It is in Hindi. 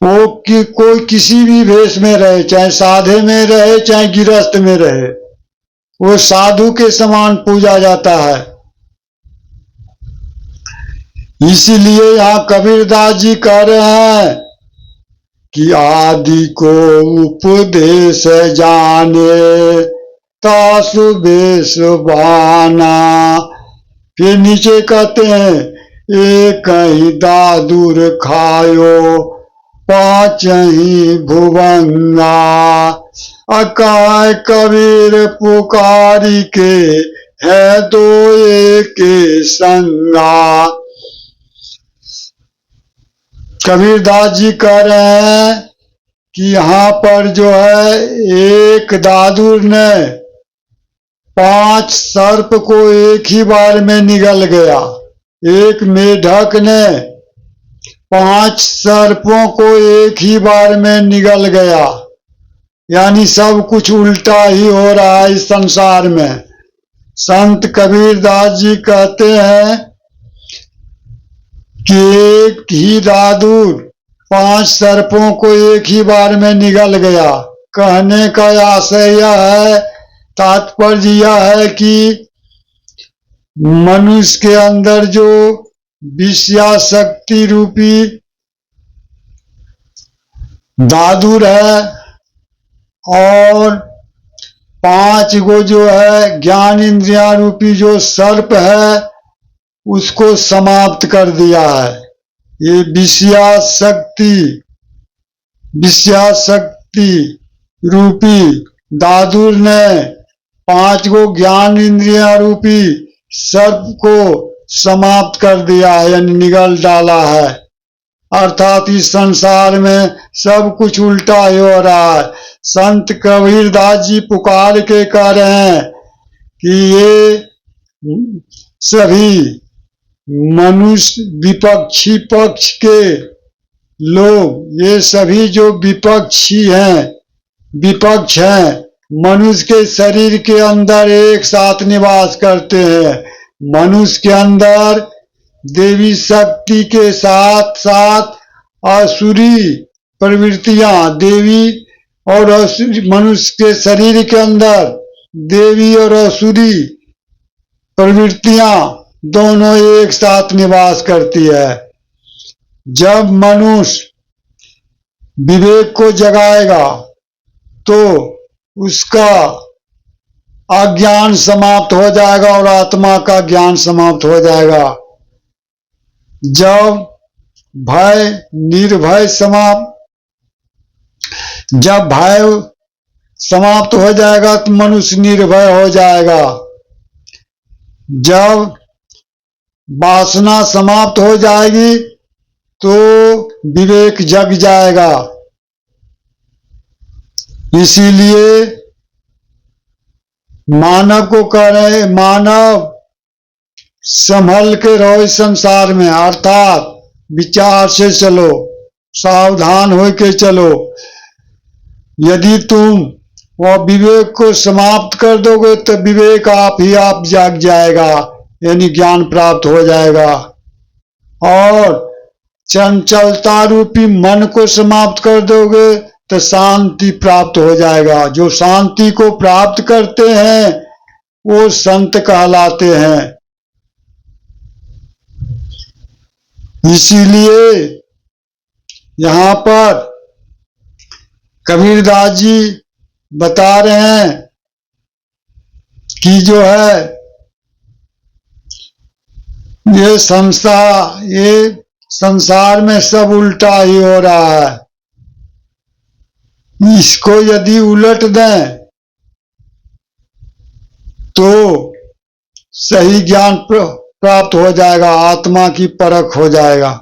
वो कि कोई किसी भी भेष में रहे, चाहे साधे में रहे चाहे गिरस्त में रहे, वो साधु के समान पूजा जाता है। इसीलिए यहाँ कबीरदास जी कह रहे हैं कि आदि को उपदेश जाने तासु बेस बाना। फिर नीचे कहते हैं एक ही दादुर खायो पांच ही भुवंगा। अकाय कबीर पुकारी के है दो एक संगा। कबीरदास जी कह रहे हैं कि यहाँ पर जो है एक दादुर ने 5 सर्प को एक ही बार में निगल गया, एक मेढक ने 5 सर्पों को एक ही बार में निगल गया। यानी सब कुछ उल्टा ही हो रहा है इस संसार में। संत कबीरदास जी कहते हैं कि एक ही दादुर 5 सर्पों को एक ही बार में निगल गया। कहने का आशय यह है, तात्पर्य यह है कि मनुष्य के अंदर जो विषयाशक्ति रूपी दादुर है और 5 गो जो है ज्ञान इंद्रिया रूपी जो सर्प है उसको समाप्त कर दिया है। ये विषयाशक्ति रूपी दादुर ने 5 गो ज्ञान इंद्रिया रूपी सर्प को समाप्त कर दिया है, यानी निगल डाला है। अर्थात इस संसार में सब कुछ उल्टा ही हो रहा है। संत कबीरदास जी पुकार के कह रहे हैं कि ये सभी मनुष्य विपक्षी पक्ष के लोग, ये सभी जो विपक्षी हैं, विपक्ष हैं, मनुष्य के शरीर के अंदर एक साथ निवास करते हैं। मनुष्य के अंदर देवी शक्ति के साथ साथ आसुरी प्रवृत्तियां, देवी और असुरी, मनुष्य के शरीर के अंदर देवी और असुरी प्रवृत्तियां दोनों एक साथ निवास करती है। जब मनुष्य विवेक को जगाएगा तो उसका अज्ञान समाप्त हो जाएगा और आत्मा का ज्ञान समाप्त हो जाएगा। जब भय निर्भय जब भय समाप्त हो जाएगा तो मनुष्य निर्भय हो जाएगा। जब वासना समाप्त हो जाएगी तो विवेक जग जाएगा। इसीलिए मानव को कह रहे, मानव संभल के रहो इस संसार में, अर्थात विचार से चलो, सावधान होकर चलो। यदि तुम वह विवेक को समाप्त कर दोगे तो विवेक आप ही आप जाग जाएगा, यानी ज्ञान प्राप्त हो जाएगा। और चंचलता रूपी मन को समाप्त कर दोगे तो शांति प्राप्त हो जाएगा। जो शांति को प्राप्त करते हैं वो संत कहलाते हैं। इसीलिए यहाँ पर कबीरदास जी बता रहे हैं कि जो है ये संसार में सब उल्टा ही हो रहा है। इसको यदि उलट दें तो सही ज्ञान प्राप्त हो जाएगा, आत्मा की परख हो जाएगा।